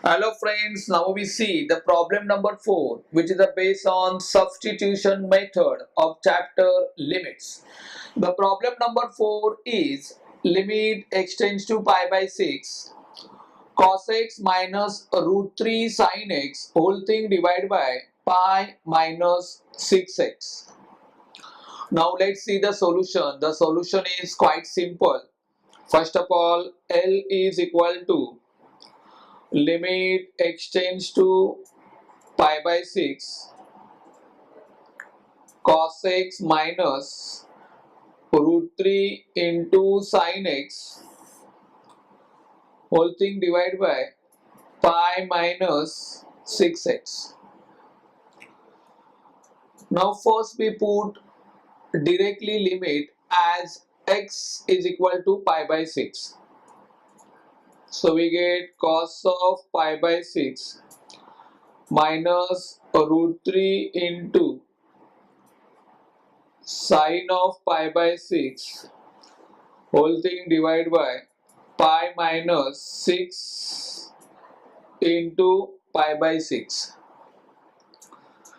Hello friends, now we see the problem number 4, which is based on substitution method of chapter limits. The problem number 4 is limit x tends to pi by 6 cos x minus root 3 sin x whole thing divided by pi minus 6x. Now let's see the solution. The solution is quite simple. First of all, L is equal to limit x tends to pi by 6 cos x minus root 3 into sin x whole thing divided by pi minus 6x. Now first we put directly limit as x is equal to pi by 6. So we get cos of pi by 6 minus root 3 into sine of pi by 6 whole thing divided by pi minus 6 into pi by 6.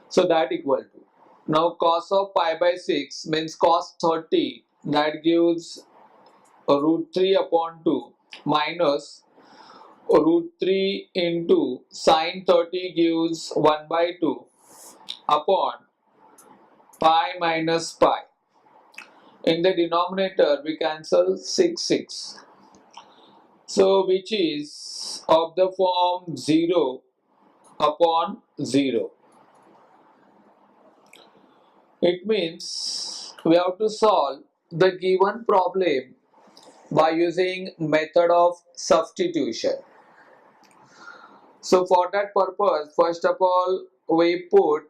So that equal to. Now cos of pi by 6 means cos 30, that gives root 3 upon 2 minus root 3 into sine 30 gives 1 by 2 upon pi minus pi. In the denominator we cancel 6. So which is of the form 0 upon 0. It means we have to solve the given problem by using method of substitution. So for that purpose, first of all we put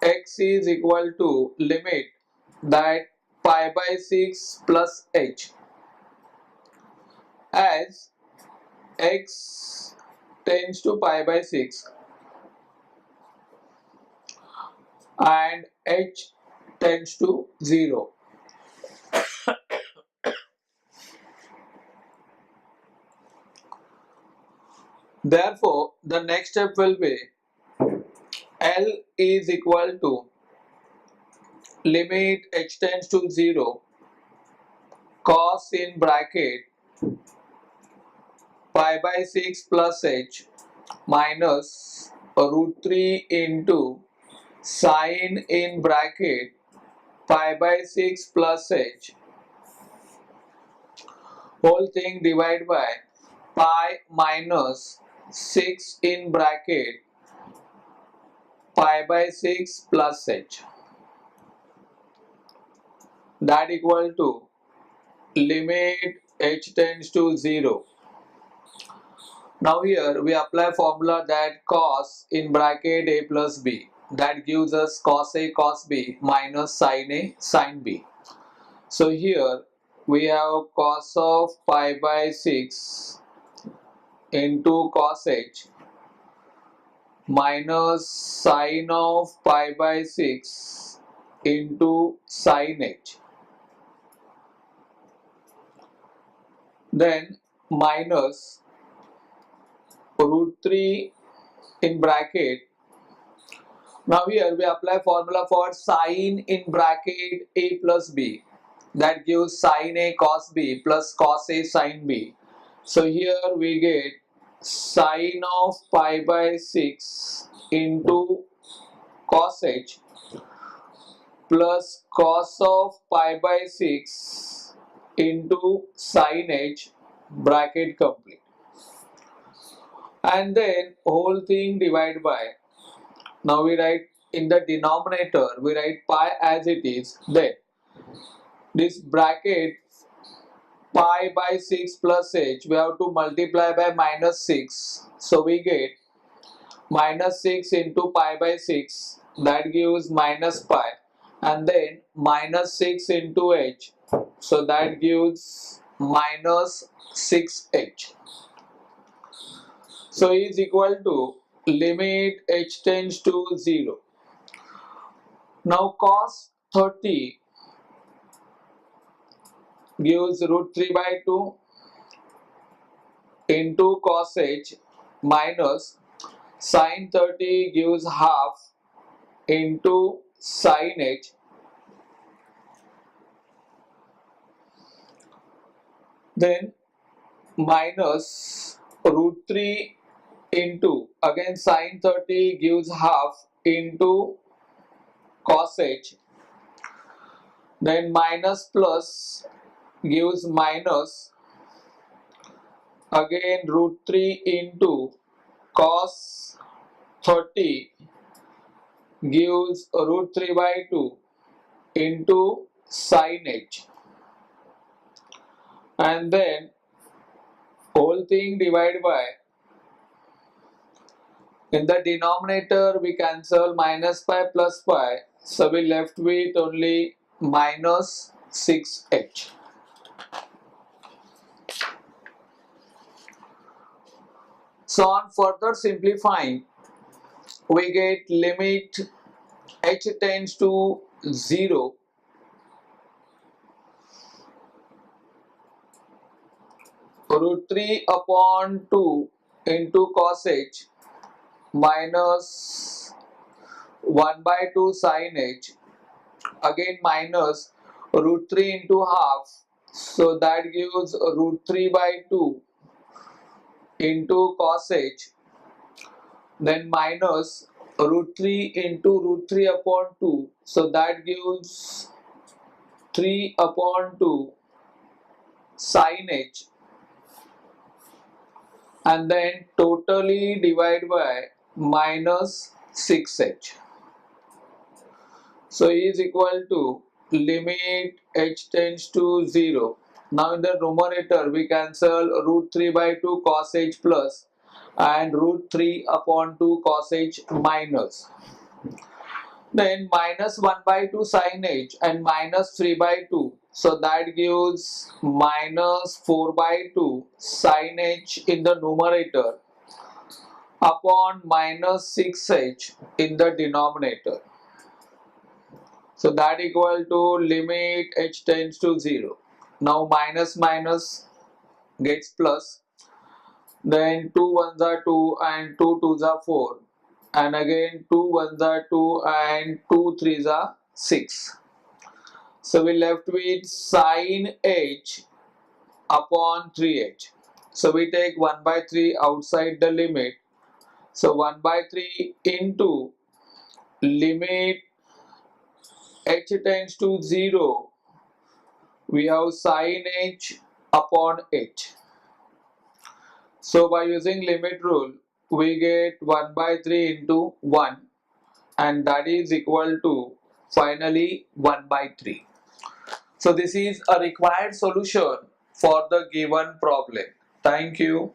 x is equal to limit that pi by 6 plus h as x tends to pi by 6 and h tends to 0. Therefore, the next step will be L is equal to limit h tends to 0 cos in bracket pi by 6 plus h minus root 3 into sine in bracket pi by 6 plus h whole thing divided by pi minus 6 in bracket pi by 6 plus h, that equal to limit h tends to 0. Now here we apply formula that cos in bracket a plus b, that gives us cos a cos b minus sin a sin b. So here we have cos of pi by 6 into cos h minus sine of pi by 6 into sin h, then minus root 3 in bracket. Now here we apply formula for sine in bracket a plus b, that gives sin a cos b plus cos a sin b. So here we get sine of pi by 6 into cos h plus cos of pi by 6 into sin h, bracket complete, and then whole thing divided by, now we write in the denominator we write pi as it is, then this bracket pi by 6 plus h we have to multiply by minus 6, so we get minus 6 into pi by 6, that gives minus pi, and then minus 6 into h, so that gives minus 6h. So is equal to limit h tends to 0. Now cos 30 gives root 3 by 2 into cos h minus sine 30 gives half into sine h, then minus root 3 into, again sine 30 gives half into cos h, then minus plus gives minus, again root 3 into cos 30 gives root 3 by 2 into sin h, and then whole thing divided by, in the denominator we cancel minus pi plus pi, so we left with only minus 6h. So on further simplifying, we get limit h tends to 0 root 3 upon 2 into cos h minus 1 by 2 sin h, again minus root 3 into half, so that gives root 3 by 2 into cos h, then minus root 3 into root 3 upon 2, so that gives 3 upon 2 sin h, and then totally divide by minus 6h. So E is equal to limit h tends to 0. Now in the numerator we cancel root 3 by 2 cos h plus and root 3 upon 2 cos h minus. Then minus 1 by 2 sin h and minus 3 by 2. So that gives minus 4 by 2 sin h in the numerator upon minus 6h in the denominator. So that equal to limit h tends to 0. Now minus minus gets plus. Then 2 ones are 2 and 2 twos are 4. And again 2 ones are 2 and 2 threes are 6. So we left with sin h upon 3h. So we take 1 by 3 outside the limit. So 1 by 3 into limit h tends to 0, we have sin h upon h. So by using limit rule, we get 1 by 3 into 1, and that is equal to finally 1 by 3. So this is a required solution for the given problem. Thank you.